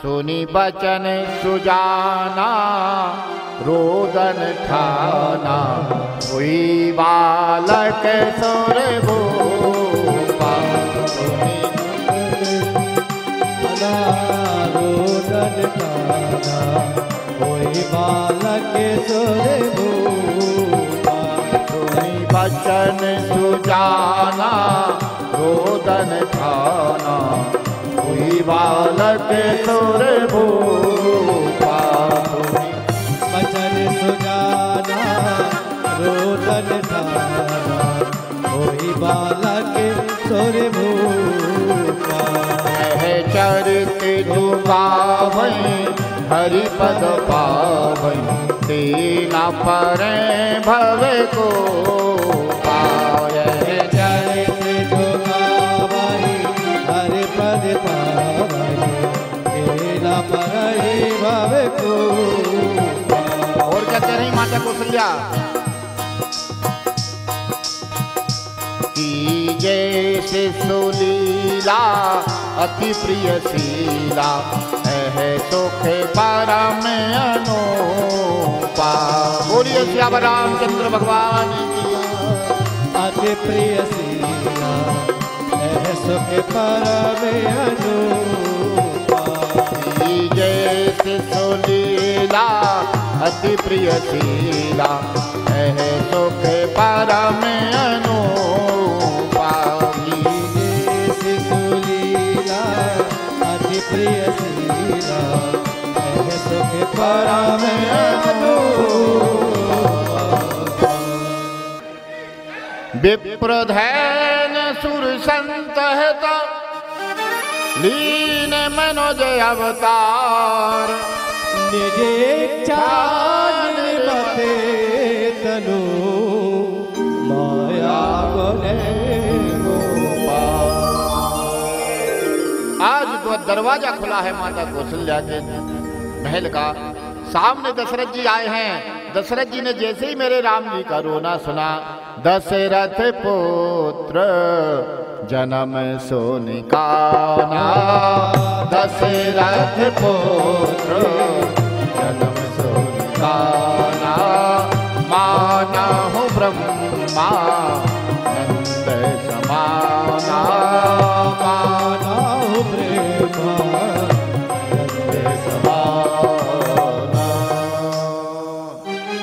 सुनी बचन सुजाना रोदन ठाना, हुई बालक सुर भूपा। रोदन ठाना, हुई बालक सुर भूपा। सुनी बचन सुजाना रोदन ठाना, हुई बालक सुर भूपा। बचन सुजाना रोदन ठाना, हुई बालक सुर भूपा। चरित जुगावई हरि पद पावई, तेना पर भव को पाए। चरित जुगावई हरि पद पावई, तेना पर भव को। और कहते रही माता कौशल्या की जैसे सुलीला अति प्रिय शीला, है सुख परम अनुपा। बोलिए श्याम रामचंद्र भगवान की। अति प्रिय शीला है सुख परम अनुपा। जैसे सुलीला अति प्रिय शीला, है सुख परम अनुपा। जैसे सुलीला अति प्रिय शीला, है सुख परम अनुपा। विप्रधैन सुर संत है तो लीन मनोज अवतार, निज इच्छा निबते तनु, माया बने गोपाल। आज तो दरवाजा खुला है माता कौशल्या के महल का। सामने दशरथ जी आए हैं। दशरथ जी ने जैसे ही मेरे राम जी का रोना सुना, दशरथ पुत्र जन्म सोनिकाना, दशरथ पुत्र जन्म सोनिकाना। मानहु ब्रह्मा नंद समाना, मानहु ब्रह्मा नंद समाना।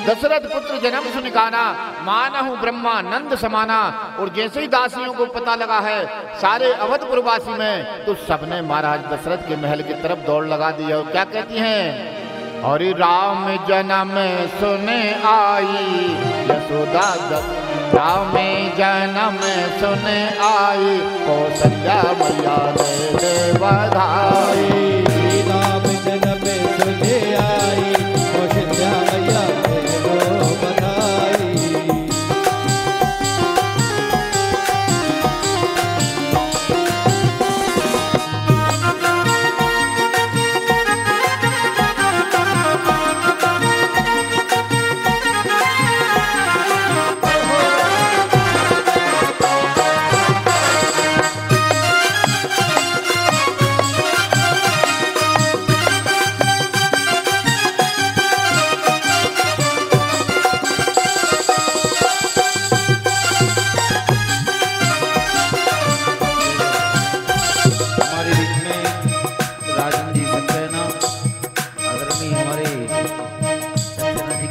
दशरथ पुत्र जन्म सुनिकाना, मानहु ब्रह्मा नंद समाना। और जैसे ही दासियों को पता लगा है सारे अवधपुरवासी में, तो सबने महाराज दशरथ के महल की तरफ दौड़ लगा दी। और क्या कहती हैं? और राम जन्म सुने आई यशोदा, राम जन्म सुने आई कौशल्या मैया दे बधाई। राम जन्म सुने आई कौशल्या मैया दे बधाई।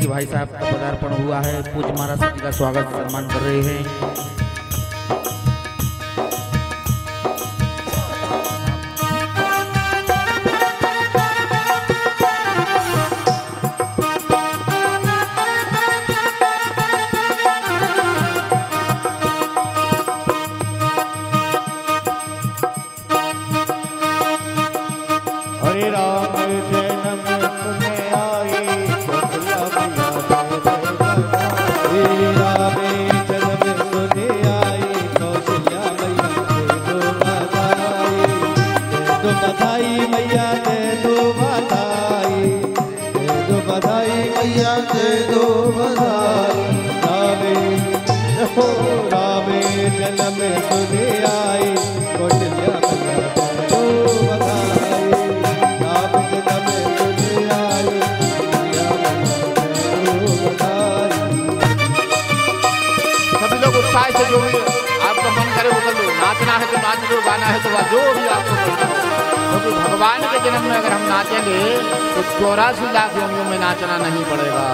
भाई साहब का पदार्पण हुआ है। पूज्य महाराज जी का स्वागत सम्मान कर रहे हैं। हरे राम जन्म सुने आई कौशल्या मैया दे बधाई। राम जन्म सुने आई कौशल्या मैया दे बधाई। दे बधाई मैया दे बधाई। दे बधाई मैया दे बधाई। राम जन्म सुने आई कौशल्या मैया दे बधाई। राम गाना है तो वह जो भी आपको पसंद हो, क्योंकि भगवान के जन्म में अगर हम नाचेंगे तो 84 लाख योनियों में नाचना नहीं पड़ेगा।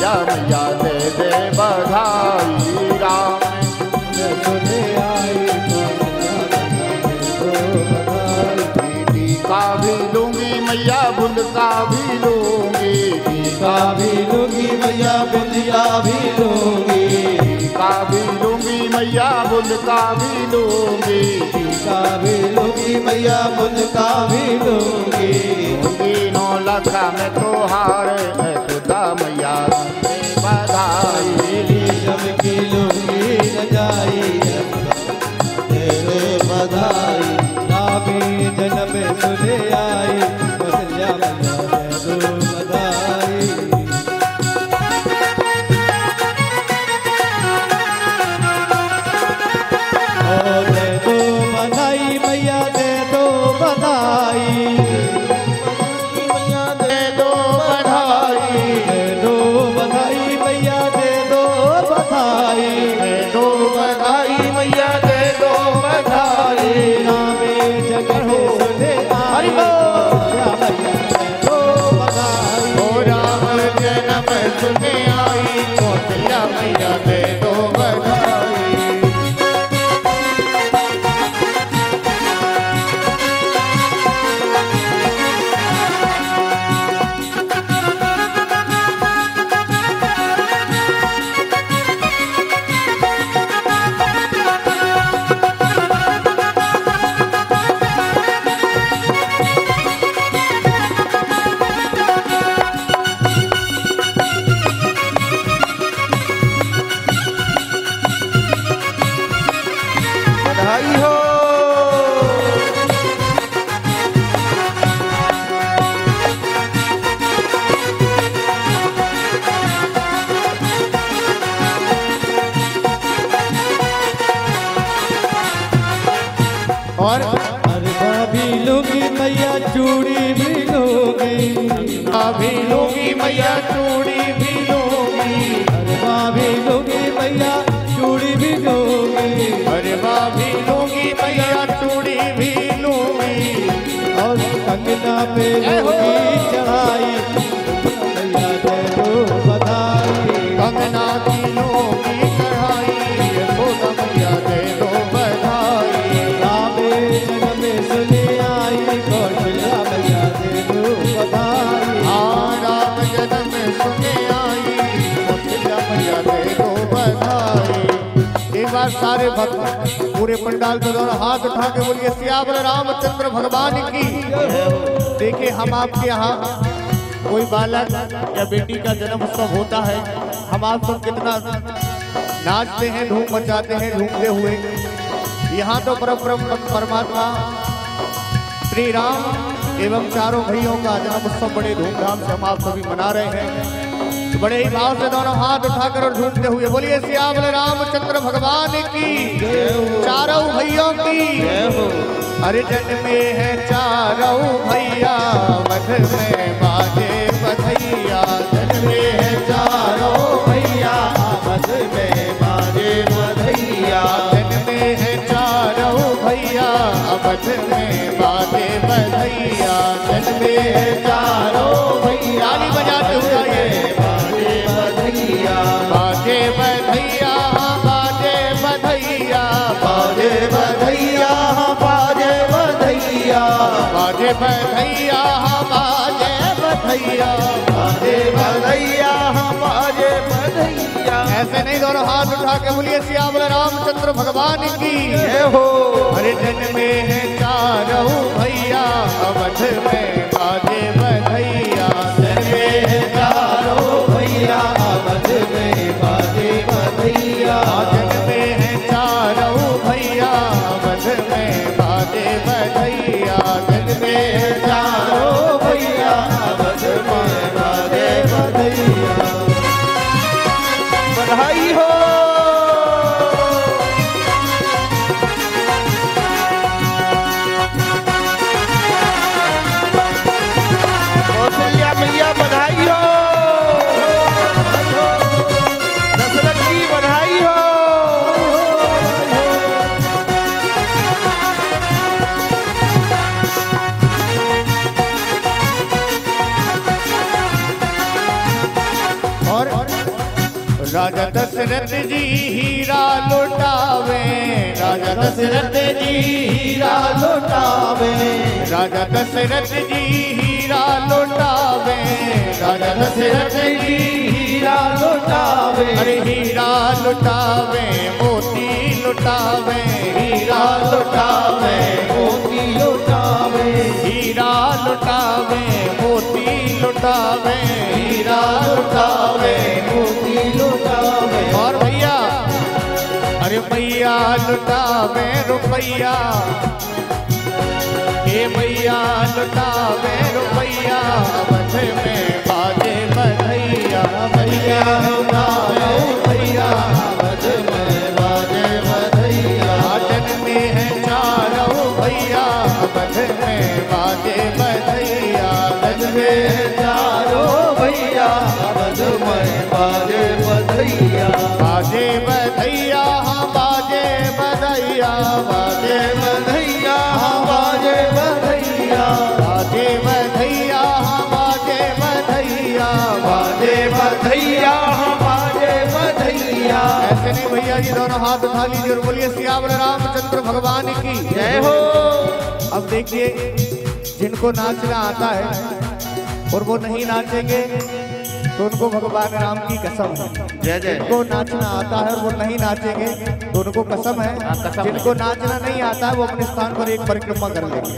मैया दे दे बधाई राम सुने आई टीका भी लूंगी मैया बुंद का भी लूंगी, टीका भी लूंगी मैया बुंदिया भी लूंगी, टीका भी लूंगी मैया बुंद का भी लूंगी, टीका भी लूंगी मैया बुंद का भी लूंगी। 9 लाख में तो हारे खुदा मैया बधाई की लूंगी रजाई तेरे बधाई रामी जन्म सुने आई कौशल्या मैया दे दो बधाई। ओ दे दो बधाई मैया दे दो बधाई, मैया दे दो बधाई, दे दो बधाई मैया दे दो बधाई, दे दो बधाई मैया दे दो बधाई। नामे जगह सुने आई कौशल्या मैया दे दो बधाई। ओ राम जन्म सुने आई कौशल्या मैया दे दो बधाई। बधाई हो और अरबा भी लूंगी मैया चूड़ी भी लूंगी, अभी लूंगी मैया चूड़ी भी लूंगी, अरबा भी लूंगी मैया चूड़ी भी लूंगी, अरे भी लूंगी मैया चूड़ी भी लूंगी। और कंगना पे लूंगी चढ़ाई मैया दे दो बधाई। कंगना की लूंगी चढ़ाई यशोदा मैया दे दो बधाई। रामे जन्म सुने आई कौशल्या मैया दे दो बधाई। हाँ राम जन्म सुने आई कौशल्या मैया दे दो बधाई। एक बार सारे भक्त पूरे पंडाल के दौरान हाथ उठा के बोलिए सियावर रामचंद्र भगवान की। देखिए हम आपके यहाँ कोई बालक या बेटी का जन्म उत्सव होता है, हम आप सब कितना नाचते हैं, धूम मचाते हैं झूमते हुए। यहाँ तो परमात्मा श्री राम एवं चारों भैयों का जन्म उत्सव बड़े धूमधाम से हम आप सभी मना रहे हैं। तो बड़े ही भाव से दोनों हाथ उठाकर और झूमते हुए बोलिए सियावर रामचंद्र भगवान की, चारों भैयों की। अरे जन्मे है चारों भैया मध में बाजे बधैया, जन्मे है चारों भैया मध में बाजे बधैया, जन्मे है चारों भैया मध में बाजे बधैया, जन्मे है चारों भैया। ताली बजाते हुए बाजे बधैया, बाजे बधैया बाजे बधैया, बाजे बधैया बाजे बधैया, बाजे बधैया बाजे बधैया, बाजे बधैया बाजे बधैया। ऐसे नहीं दोनों हाथ उठा के बोलिए सियावर रामचंद्र भगवान की हो। अरे जन्मे है चारों भैया अवध में बाजे बधैया, जन्मे है चारों भैया अवध में बाजे बधैया, जन्मे है चारों भैया अवध में बाजे बधैया, जन्मे है चारों भैया अवध में बाजे बधैया। बधाई दशरथ जी हीरा लौटावे, राजा दशरथ जी हीरा लौटावे, राजा दशरथ जी हीरा लौटावे, अरे हीरा लुटावे मोती लुटावे, हीरा लौटावे मोती लौटावे, हीरा लुटावे मोती लुटावे, हीरा लौटावे मोती लौटावे। और भैया अरे भैया लुटावे रुपैया, हे भैया लुटावे रुपैया, अवध में बाजे बधैया, भैया लौटावे भैया, अवध में बाजे बधैया, आजन में है चारों भैया, अवध में बाजे बधैया, अवध में चारों भैया, अवध में बाजे बधैया, बाजे बधैया हाँ बाजे बधैया, बाजे बधैया बाजे बधैया, बाजे बधैया हाँ बाजे बधैया, बाजे बधैया बाजे बधैया। ऐसे नहीं भैया जी, दोनों हाथ उठा लीजिए और बोलिए सियावर रामचंद्र भगवान की जय हो। अब देखिए जिनको नाचना आता है और वो नहीं नाचेंगे तो उनको भगवान राम की कसम है। जय जय। जिनको नाचना आता है और वो नहीं नाचेंगे तो उनको कसम है। कसम है। जिनको नाचना नहीं आता है वो अपने स्थान पर एक परिक्रमा कर लेंगे,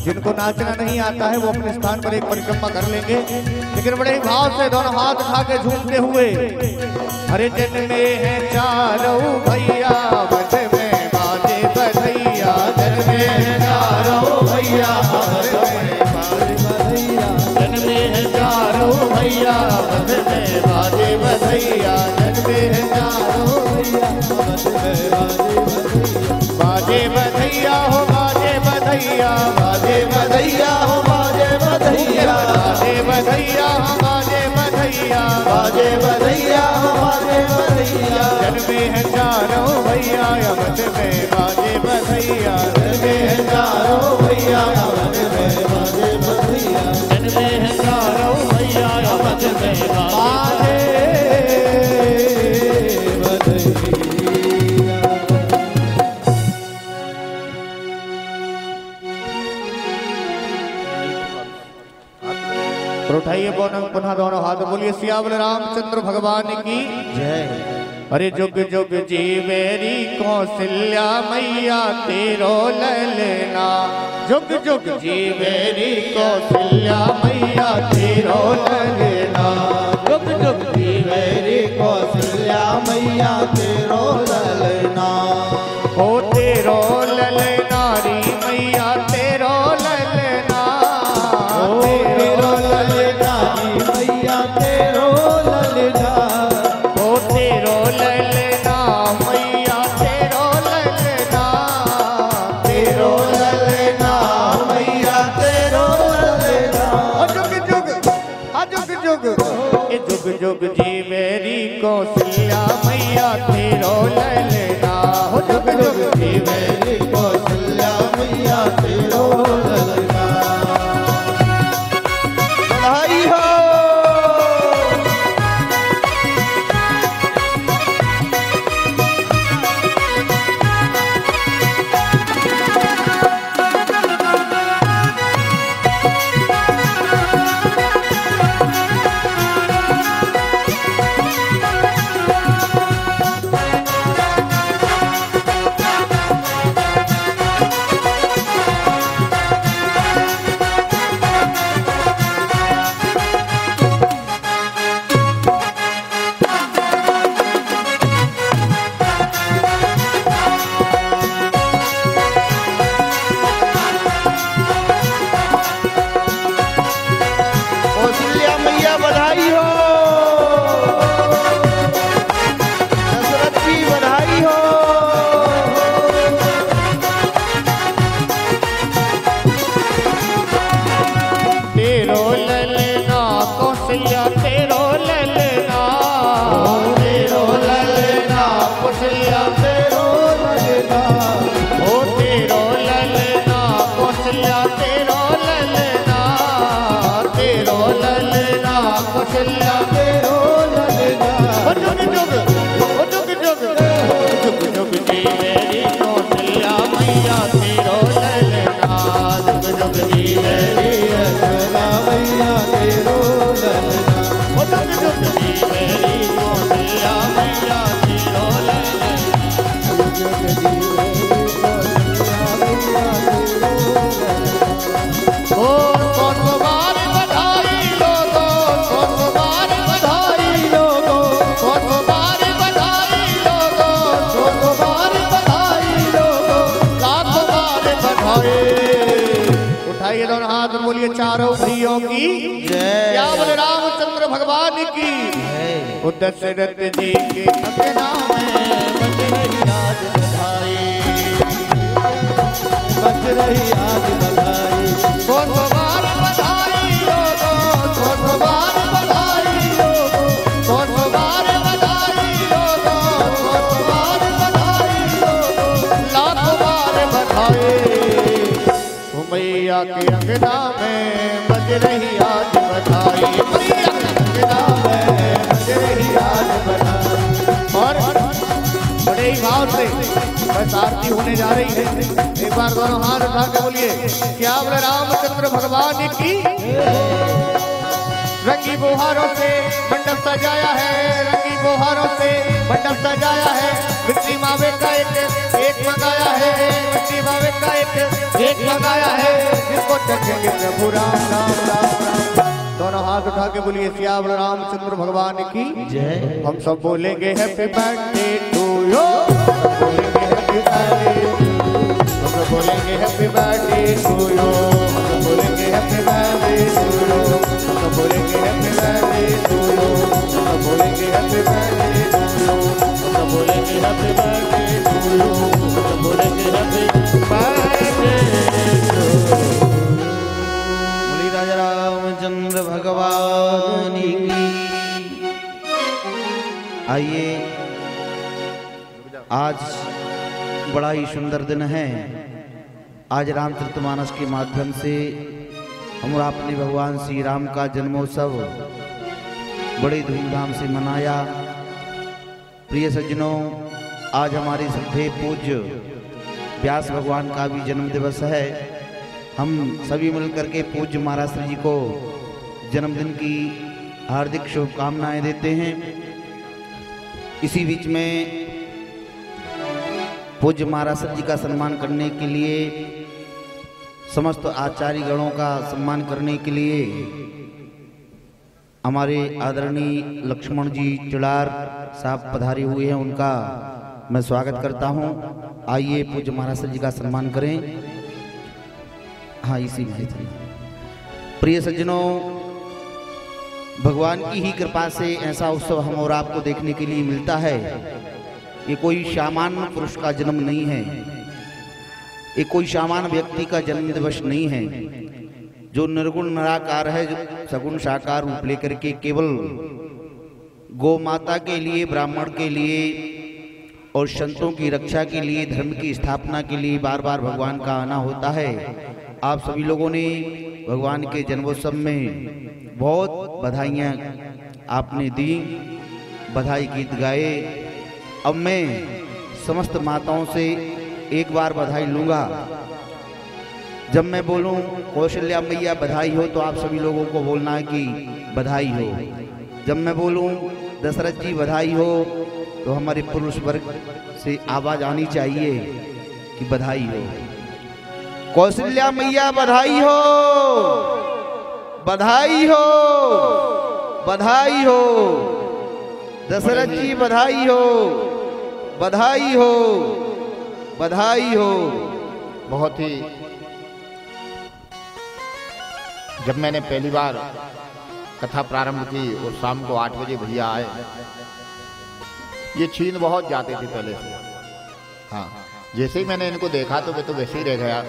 जिनको नाचना नहीं आता है वो अपने स्थान पर एक परिक्रमा कर लेंगे। लेकिन बड़े ही भाव से दोनों हाथ उठा के झूमते हुए, हरे जन में है चारों भैया, बज में बाजे बधैया, जन में है चारों भैया, बज में बाजे बधैया, जन में है चारों भैया, बज में बाजे बधैया, जन में है चारों भैया, बज में बाजे बधैया हो बाजे बधैया, बाजे बधैया हो बाजे बधैया, बाजे बधैया हो बाजे बधैया, बाजे बधैया हो बाजे बधैया, जन में है चारों भैया, अवध में बाजे बधैया, जन में है चारों भैया, अवध में बाजे बधैया, जन में है चारों भैया, अवध में बाजे बधैया। और उठाइए पुनः दोनों हाथ, बोलिए सियावर रामचंद्र भगवान की जय। अरे जुग जुग जीवेरी कौशल्या मैया तेरो ललना, जुग जुग जीवेरी कौशल्या मैया तेरो ललना, जुग जुग जीवेरी कौशल्या मैया तेरो ललना, ओ तेरो ललना री मैया तेरो ललना, ओ तेरो ललना री मैया तेरो ललना, ओ तेरो ललना मैया तेरो ललना, तेरो ललना मैया तेरो ललना, जुग जुग ये जुग जुग जी मेरी कौशल्या मैया तेरो ललना, हो जुग जुग जी मेरी कौशल्या मैया तेरो ललना। बधाई हो। उठाइए दोनों हाथ और बोलिए चारों भैयों की जय। क्या बोले रामचंद्र भगवान की दशरथ जी के अंगना में बज रही आज बधाई, बज रही आज बधाई, सौ बार बधाई हो दो, सौ बार बधाई हो दो, सौ बार बधाई हो दो, सौ बार बधाई हो दो, लाखों बार बधाई। ओ मैया के अंगना में बज रही आज बधाई, मैया के अंगना में बज रही आज बधाई। और बड़े ही भाव से बस आरती होने जा रही है। एक बार दोनों हाथ उठा के बोलिए क्या बोले रामचंद्र भगवान की। रंगी बोहारों से मंडप सजाया है, रंगी बोहारों से मंडप सजाया है, मिट्टी मावे का एक मंगाया है, मिट्टी मावे का एक मंगाया है, जिसको चखेंगे प्रभु राम राम राम राम। दोनों हाथ उठा के बोलिए श्याम रामचंद्र भगवान की जय। हम सब बोलेंगे हैप्पी बर्थडे टू यू, बोलेंगे हैप्पी बर्थडे, हम सब बोलेंगे हैप्पी बर्थडे टू यू, हम सब बोलेंगे हैप्पी बर्थडे टू यू, हम सब बोलेंगे हैप्पी बर्थडे टू यू, हम सब बोलेंगे हैप्पी बर्थडे टू यू, हम सब बोलेंगे हैप्पी बर्थडे टू यू, हम सब बोलेंगे हैप्पी बर्थडे टू यू। बोली राजा रामचंद्र भगवान की। आइए, आज बड़ा ही सुंदर दिन है। आज रामचरितमानस के माध्यम से हम अपने भगवान श्री राम का जन्मोत्सव बड़े धूमधाम से मनाया। प्रिय सज्जनों, आज हमारे श्रद्धेय पूज्य व्यास भगवान का भी जन्म दिवस है। हम सभी मिलकर के पूज्य महाराज जी को जन्मदिन की हार्दिक शुभकामनाएं देते हैं। इसी बीच में पूज्य महाराज जी का सम्मान करने के लिए, समस्त आचार्य गणों का सम्मान करने के लिए हमारे आदरणीय लक्ष्मण जी चिड़ार साहब पधारे हुए हैं। उनका मैं स्वागत करता हूं। आइए पूज्य महाराज जी का सम्मान करें। हाँ, इसी में प्रिय सज्जनों, भगवान की ही कृपा से ऐसा उत्सव हम और आपको देखने के लिए मिलता है। ये कोई सामान्य पुरुष का जन्म नहीं है, ये कोई सामान्य व्यक्ति का जन्म दिवस नहीं है। जो निर्गुण निराकार है, जो सगुण साकार रूप लेकर के केवल गौ माता के लिए, ब्राह्मण के लिए और संतों की रक्षा के लिए, धर्म की स्थापना के लिए बार बार भगवान का आना होता है। आप सभी लोगों ने भगवान के जन्मोत्सव में बहुत बधाइयाँ आपने दी, बधाई गीत गाए। अब मैं समस्त माताओं से एक बार बधाई लूँगा। जब मैं बोलूं कौशल्या मैया बधाई हो, तो आप सभी लोगों को बोलना है कि बधाई हो। जब मैं बोलूं दशरथ जी बधाई हो, तो हमारे पुरुष वर्ग से आवाज आनी चाहिए कि बधाई हो। कौशल्या मैया बधाई हो, बधाई हो, बधाई हो। दशरथ जी बधाई हो, बधाई हो, बधाई हो। बहुत ही, जब मैंने पहली बार कथा प्रारंभ की और शाम को 8 बजे भैया आए, ये छीन बहुत जाते थे पहले से। हाँ, जैसे ही मैंने इनको देखा तो मैं तो वैसे ही रह गया।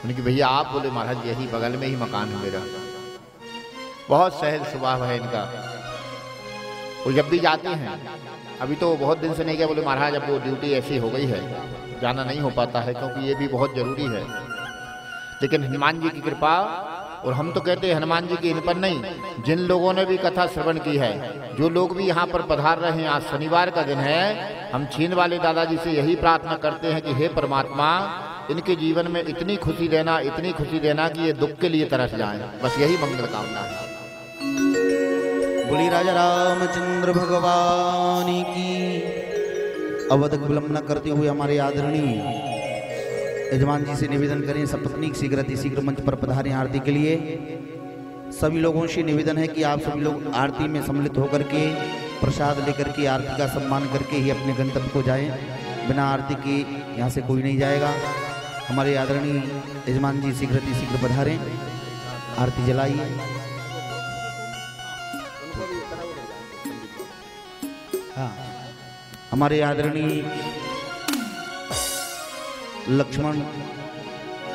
उनकी भैया आप बोले महाराज यही बगल में ही मकान है मेरा। बहुत सहज स्वभाव है इनका। वो जब भी जाते हैं, अभी तो बहुत दिन से नहीं गया, बोले महाराज अब वो ड्यूटी ऐसी हो गई है, जाना नहीं हो पाता है, क्योंकि ये भी बहुत जरूरी है। लेकिन हनुमान जी की कृपा, और हम तो कहते हैं हनुमान जी की इन पर नहीं, जिन लोगों ने भी कथा श्रवण की है, जो लोग भी यहाँ पर पधार रहे हैं, आज शनिवार का दिन है, हम छीन वाले दादाजी से यही प्रार्थना करते हैं कि हे परमात्मा, इनके जीवन में इतनी खुशी देना, इतनी खुशी देना कि ये दुख के लिए तरस जाएं। बस यही मंगल कामना है। बोली राजा रामचंद्र भगवान की। अब तक विलंब न करते हुए हमारे आदरणीय यजमान जी से निवेदन करें, सपत्नी शीघ्र मंच पर पधारें आरती के लिए। सभी लोगों से निवेदन है कि आप सभी लोग आरती में सम्मिलित होकर के प्रसाद लेकर के आरती का सम्मान करके ही अपने गंतव्य को जाएं। बिना आरती के यहाँ से कोई नहीं जाएगा। हमारे आदरणीय यजमान जी शीघ्र पधारें, आरती जलाई। हाँ, हमारे आदरणीय लक्ष्मण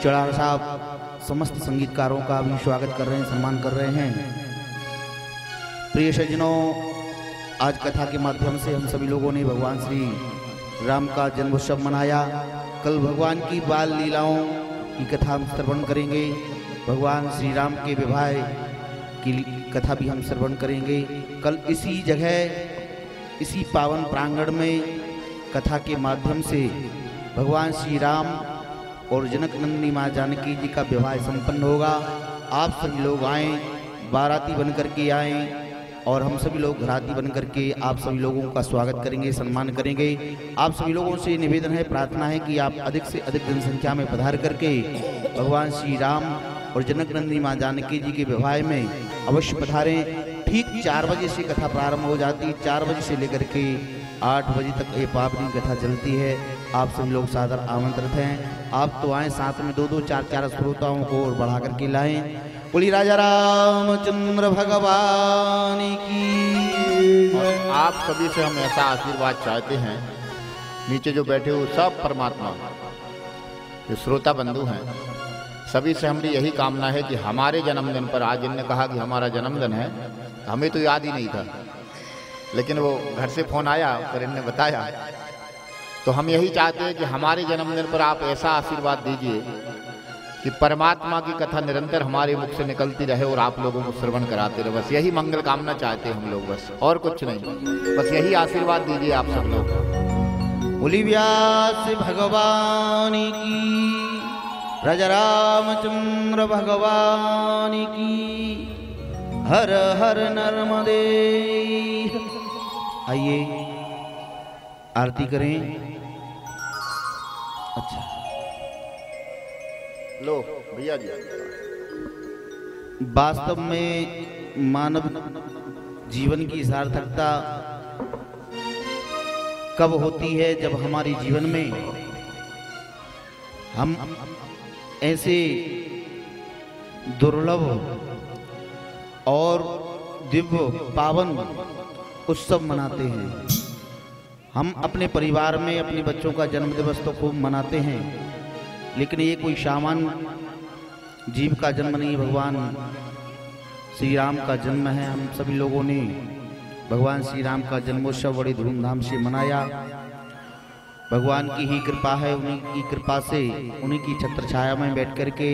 चड़ार साहब समस्त संगीतकारों का भी स्वागत कर रहे हैं, सम्मान कर रहे हैं। प्रिय सज्जनों, आज कथा के माध्यम से हम सभी लोगों ने भगवान श्री राम का जन्मोत्सव मनाया। कल भगवान की बाल लीलाओं की कथा हम श्रवण करेंगे। भगवान श्री राम के विवाह की कथा भी हम श्रवण करेंगे। कल इसी जगह, इसी पावन प्रांगण में कथा के माध्यम से भगवान श्री राम और जनक नंदिनी माँ जानकी जी का विवाह संपन्न होगा। आप सभी लोग आएँ, बाराती बन करके आएँ और हम सभी लोग घराती बन करके आप सभी लोगों का स्वागत करेंगे, सम्मान करेंगे। आप सभी लोगों से निवेदन है, प्रार्थना है कि आप अधिक से अधिक जनसंख्या में पधार करके भगवान श्री राम और जनक नंदिनी माँ जानकी जी के विवाह में अवश्य पधारें। ठीक 4 बजे से कथा प्रारंभ हो जाती है। 4 बजे से लेकर के 8 बजे तक ये पावनी कथा चलती है। आप सभी लोग सादर आमंत्रित हैं। आप तो आएँ, साथ में 2-2, 4-4 श्रोताओं को और बढ़ा करके लाएँ। बोली राजा रामचंद्र भगवान की। और आप सभी से हम ऐसा आशीर्वाद चाहते हैं, नीचे जो बैठे हुए सब परमात्मा जो श्रोता बंधु हैं, सभी से हमारी यही कामना है कि हमारे जन्मदिन पर, आज इनने कहा कि हमारा जन्मदिन है, हमें तो याद ही नहीं था, लेकिन वो घर से फोन आया फिर इनने बताया, तो हम यही चाहते हैं कि हमारे जन्मदिन पर आप ऐसा आशीर्वाद दीजिए कि परमात्मा की कथा निरंतर हमारे मुख से निकलती रहे और आप लोगों को श्रवण कराते रहे। बस यही मंगल कामना चाहते हैं हम लोग, बस और कुछ नहीं, बस यही आशीर्वाद दीजिए आप सब लोग। बोली व्यास भगवान की, राजा रामचंद्र भगवान की। हर हर नर्मदे। आइए आरती करें। अच्छा, लो भैया जी। वास्तव में मानव जीवन की सार्थकता कब होती है? जब हमारे जीवन में हम ऐसे दुर्लभ और दिव्य पावन उत्सव मनाते हैं। हम अपने परिवार में अपने बच्चों का जन्मदिवस तो खूब मनाते हैं, लेकिन ये कोई सामान्य जीव का जन्म नहीं, भगवान श्री राम का जन्म है। हम सभी लोगों ने भगवान श्री राम का जन्मोत्सव बड़ी धूमधाम से मनाया। भगवान की ही कृपा है, उन्हीं की कृपा से, उन्हीं की छत्र छाया में बैठ कर के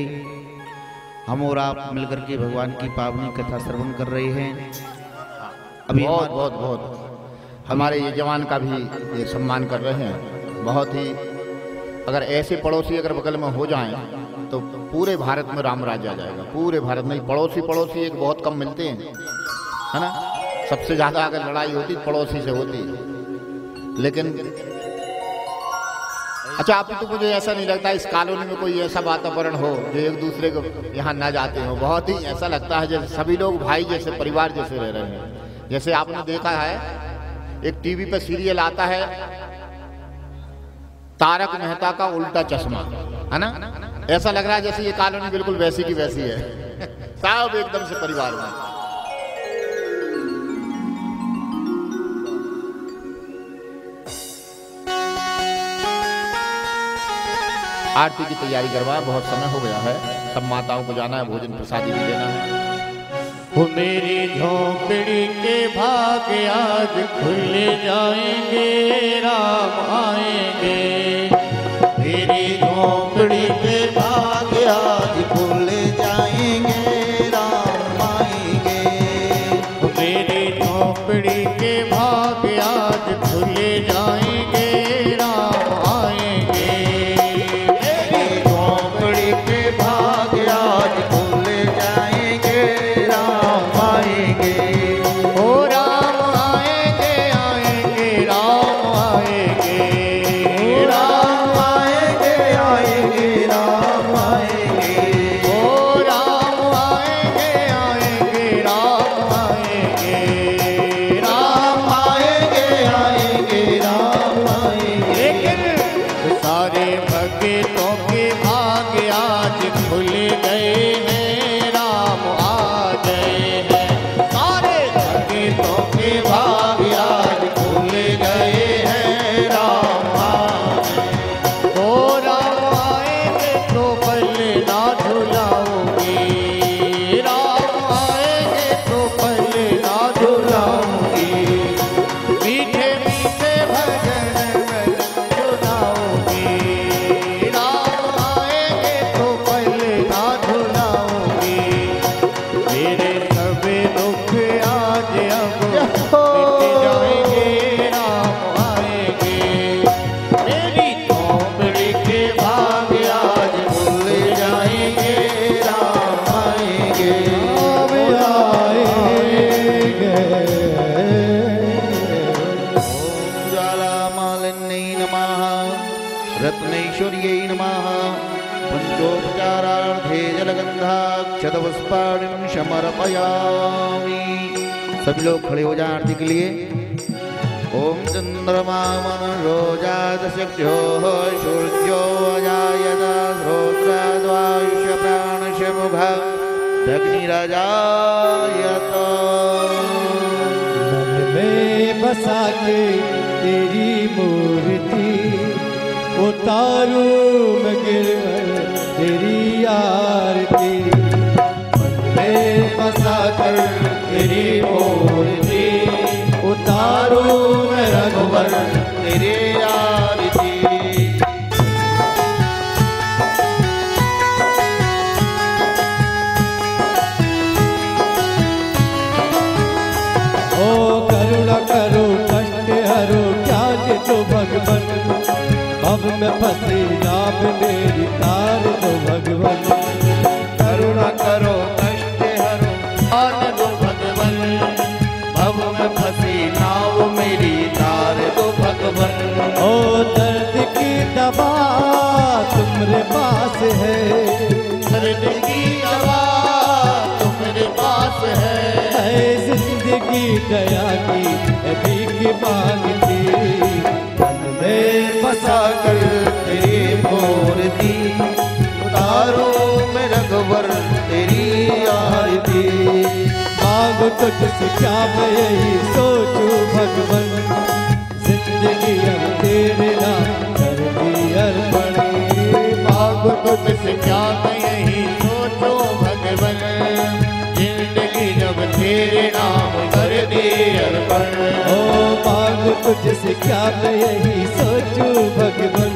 हम और आप मिलकर के भगवान की पावनी कथा श्रवण कर रहे हैं। अभी बहुत बहुत बहुत हमारे ये जवान का भी ये सम्मान कर रहे हैं। बहुत ही, अगर ऐसे पड़ोसी अगर बगल में हो जाएं तो पूरे भारत में राम राज्य आ जाएगा। पूरे भारत में पड़ोसी एक बहुत कम मिलते हैं, है ना। सबसे ज़्यादा अगर लड़ाई होती पड़ोसी से होती है। लेकिन अच्छा, आप तो मुझे ऐसा नहीं लगता इस कॉलोनी में कोई ऐसा वातावरण हो जो एक दूसरे को यहाँ ना जाते हो। बहुत ही ऐसा लगता है जैसे सभी लोग भाई जैसे, परिवार जैसे रह रहे हैं। जैसे आपने देखा है एक टीवी पे सीरियल आता है तारक मेहता का उल्टा चश्मा, है ना। ऐसा लग रहा है जैसे ये कॉलोनी बिल्कुल वैसी की वैसी है। सब एकदम से परिवार में। आरती की तैयारी करवा, बहुत समय हो गया है। सब माताओं को जाना है, भोजन प्रसादी भी देना है। वो मेरी झोंपड़ी के भाग्य आज खुल जाएंगे, राम आएंगे। मेरी झोंपड़ी के भाग्य आज खुल जाएंगे, राम आएंगे। मेरी झोंपड़ी के भाग्य आज खुल जाएंगे, राम आएंगे। मेरी झोंपड़ी के भाग्य आज खुल जाएंगे, राम आएंगे। ओ राम आएंगे, आएंगे, राम आएंगे। राम आएंगे, आएंगे, राम भक्तों के भाग्य आज खुल गए हैं, राम आ गए हैं। सारे भक्तों के भाग्य आज खुल गए हैं, राम आ गए। ओ राम आएंगे तो पहले ना झुलाओगे, राम आएंगे तो पहले ना झुलाओगे। मीठे मीठे भजन सुनाओगे, राम आएंगे तो पहले ना झुलाओगे। मेरे सभी दुख आज अब मिट जाएंगे, राम आएंगे। मेरी चौपड़ी के भाग्य आज खुल जाएंगे, राम आएंगे, ज्वालामालिन्यै नमः, रत्नैश्वर्यै नमः। पंचोपचारार्थे जलगंधाक्षतपुष्पाणिं समर्पयामि। सभी लोग खड़े हो जाएं आरती के लिए। ओम चंद्रमा मनोजातशक्त्यो सूर्यो अजायत श्रोत्राद्वायुष प्राणश मुख अग्निराजायत। मन में बसा के तेरी मूर्ति उतारूं मैं गिरवर तेरी आरती। मन में बसा कर तेरी मूर्ति उतारूं मैं रघुवर तेरे आरती। ओ करुणा करो कष्ट हरो त्याग दो भगवन। अब मैं फंसी नाम मेरी तार दो भगवन। करुणा करो कष्ट हरो तार दो भगवन। अब मैं फंसी नाव मेरी तार दो भगवन। ओ दर्द की दवा तुम्हारे पास है, दर्द की दवा तुम्हारे पास है। जिंदगी दया की भीख मांगती। मन में बसा कर तेरी मूर्ति उतारो मैं रघुवर तेरी आरती। मांग तुझसे क्या मैं यही सोचूं भगवन। जिंदगी अब तेरे नाम कर दी अर्पण। मांग तुझसे क्या मैं यही सोचूं भगवन। जिंदगी जब तेरे नाम कर दी अर्पण। ओ मांग तुझसे क्या मैं यही सोचूं भगवन।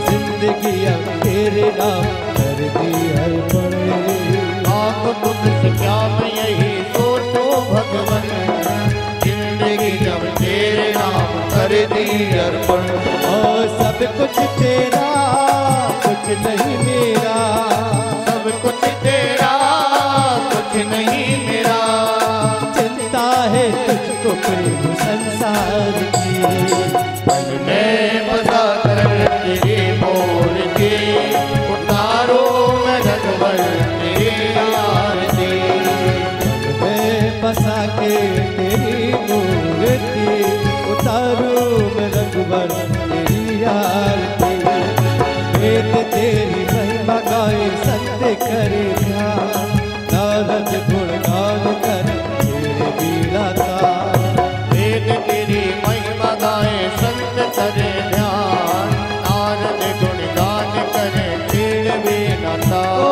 जिंदगी अब तेरे नाम कर दी अर्पण। मांग तुझसे क्या मैं यही सोचूं भगवन। जिंदगी जब तेरे नाम कर दी अर्पण। ओ सब कुछ तेरा कुछ नहीं मेरा। सब कुछ तेरा कुछ नहीं मेरा। चिंता है तुझको प्रेम संसार की। मन में बसा कर तेरी मूर्ति उतारो मैं रघुवर तेरी आरती। मन में बसा के तेरी मूर्ति उतारूं मैं रघुवर तेरी आरती। वेद तेरी महिमा गाए संत करे ध्यान। नारद गुणगान कर तेरे लीलाता। वेद तेरी महिमा गाए संत करे ध्यान। नारद गुणगान करे तेरे बिनाता। ओ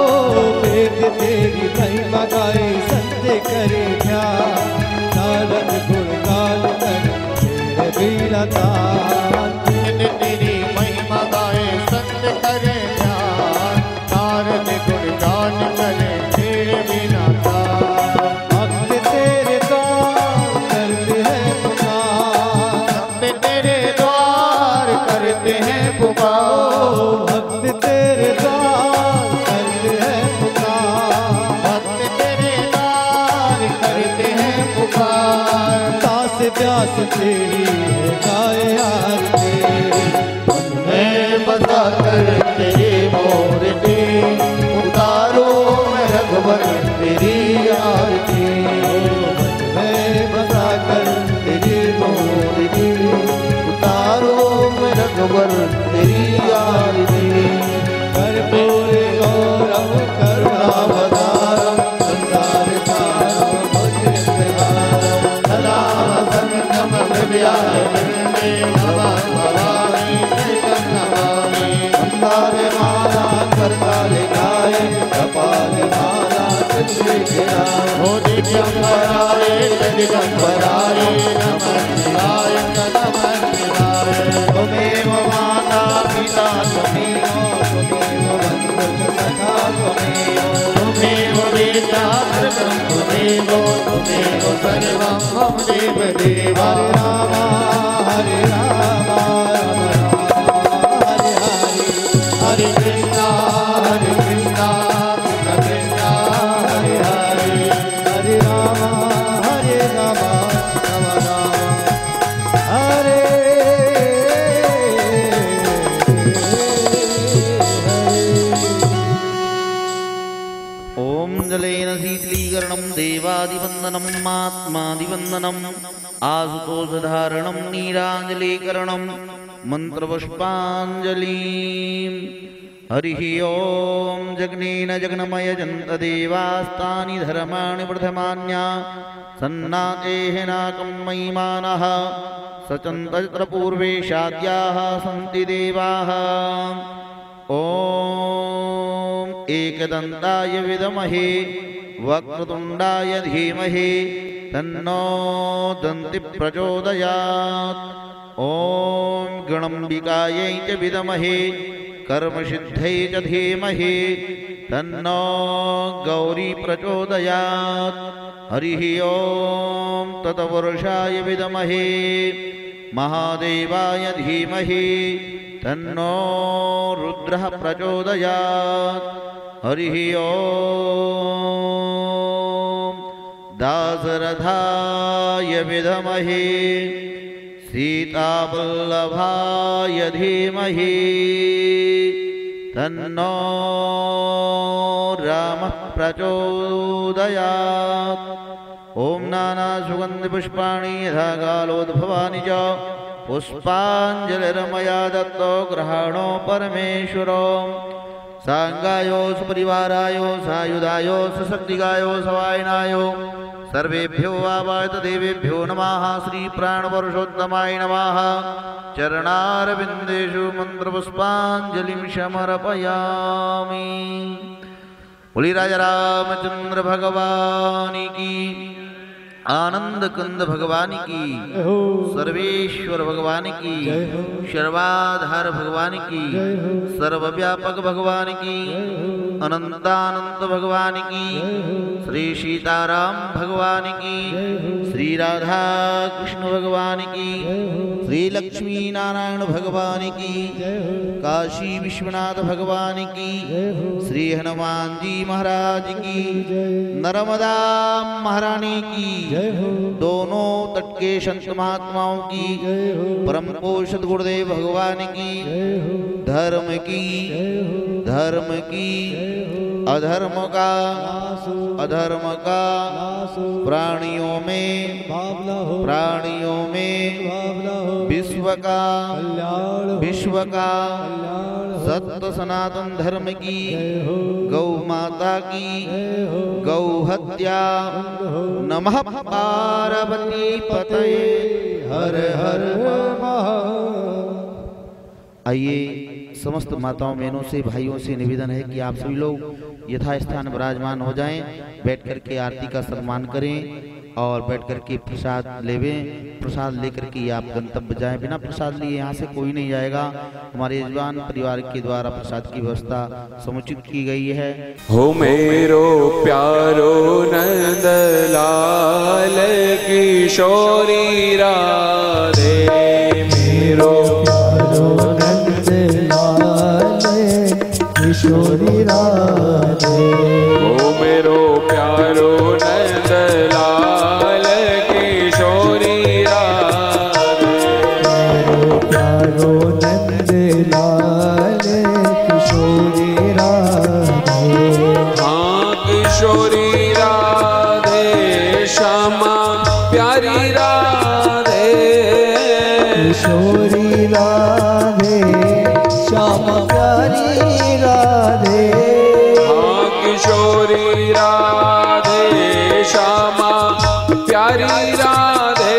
वेद तेरी महिमा गाए संत करे ध्यान। नारद गुणगान कर तेरे लीलाता। वेद तेरी महिमा गाए संत करे ध्यान। नारद गुणगान करे तेरे बिनाता। भक्त तेरे द्वार करते हैं पुकार। भक्त तेरे द्वार करते हैं पुकार। भक्त तेरे द्वार करते हैं पुकार। भक्त तेरे द्वार करते हैं पुकार। दास प्यास तेरी है गाए आरती। मैं बसा कर तेरी मूर्ति उतारो मैं रघुवर तेरी आरती। मैं बसा कर तेरी मूर्ति उतारो मैं रघुवर तेरी आरती। विद्यालये नमः भवानी कृतं नमामि मंदारे माला करताले गाये कपाली माला चक्रे गिराए हो दिगंबराय दिगंबराय नमः शिवाय नमः शिवाय त्वमेव माता पिता त्वमेव बन्धु सखा त्वमेव वेदा सर्वं त्वमेव सर्वं मम देव देव हरे राम हरे हरे हरे कृष्णा कृष्ण कृष्ण हरे हरे हरे राम राम राम हरे ओम जलेन शीतलीकरणं देवादिवंदनं आत्मादिवंदनं आशुतोषधारणं नीरांजलीकरणं मंत्रपुष्पांजलिं हरिः ओम जग्नेन जग्नमय जन्तदेवास्तानि धर्माणि प्रथमान्या सन्नातेः नाकं महिमानः सचन्तत्र पूर्वे शाद्याः सन्ति देवाः ओम एकदन्ताय विद्महे वक्रतुण्डाय धीमहि तन्नो दन्ति प्रचोदयात् ओम गणम्बिकायै च विद्महे कर्मसिद्ध्यै च धीमहि तन्नो गौरी प्रचोदयात् हरिः ओम तत्पुरुषाय विद्महे महादेवाय धीमहि तन्नो रुद्रः प्रचोदयात् हरिः ओम दाशरथाय विद्महे सीतावल्लभाय धीमहि तन्नो रामः प्रचोदयात् ओम नाना सुगंधि पुष्पाणि यथा कालोद्भवानि च पुष्पांजलिर्मया दत्तो ग्रहाणो परमेश्वरो सांगायो सुपरिवारायो सायुधायो सशक्तिगायो सवायनायो सर्वेभ्यो आवाहत देवेभ्यो नमः श्री प्राणपुरुषोत्तमाय नमः चरणारविंदेषु मंत्रपुष्पांजलिं समर्पयामि। बोली राजा रामचंद्र भगवान की, आनंद कंद भगवान की, सर्वेश्वर भगवान की, सर्वाधार भगवान की, सर्वव्यापक भगवान की, अनंतानंत भगवान की, श्री सीताराम भगवान की, श्री राधा कृष्ण भगवान की, श्री लक्ष्मी नारायण भगवान की, काशी विश्वनाथ भगवान की, श्री हनुमान जी महाराज की, नर्मदा महारानी की, दोनों तट के संत महात्माओं की, परम पोषद गुरुदेव भगवान की, धर्म की, अधर्म का प्राणियों में विश्व का सत्य सनातन धर्म की, गौ माता की, गौ हत्या, नमः पार्वती पतये हर हर महादेव। आइए समस्त माताओं बहनों से भाइयों से निवेदन है कि आप सभी लोग यथास्थान विराजमान हो जाएं, बैठ करके आरती का सम्मान करें और बैठ करके प्रसाद लेवें। प्रसाद लेकर के आप गंतव्य जाएं, बिना प्रसाद लिए यहाँ से कोई नहीं जाएगा। हमारे यजमान परिवार के द्वारा प्रसाद की व्यवस्था समुचित की गई है। हो मेरो प्यारो नंद लाल किशोरी राधे, मेरो प्यारो नंद लाल किशोरी राधे, हो मेरो प्यारो नंद लाल किशोरी राधे, मेरो प्यारो नंद लाल किशोरी राधे, हाँ किशोरी राधे श्यामा प्यारी राधे, किशोरी राधे श्यामा प्यारी राधे, हाँ किशोरी राधे श्यामा प्यारी राधे,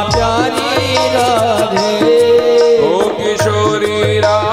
प्यारी राधे ओ किशोरी राधे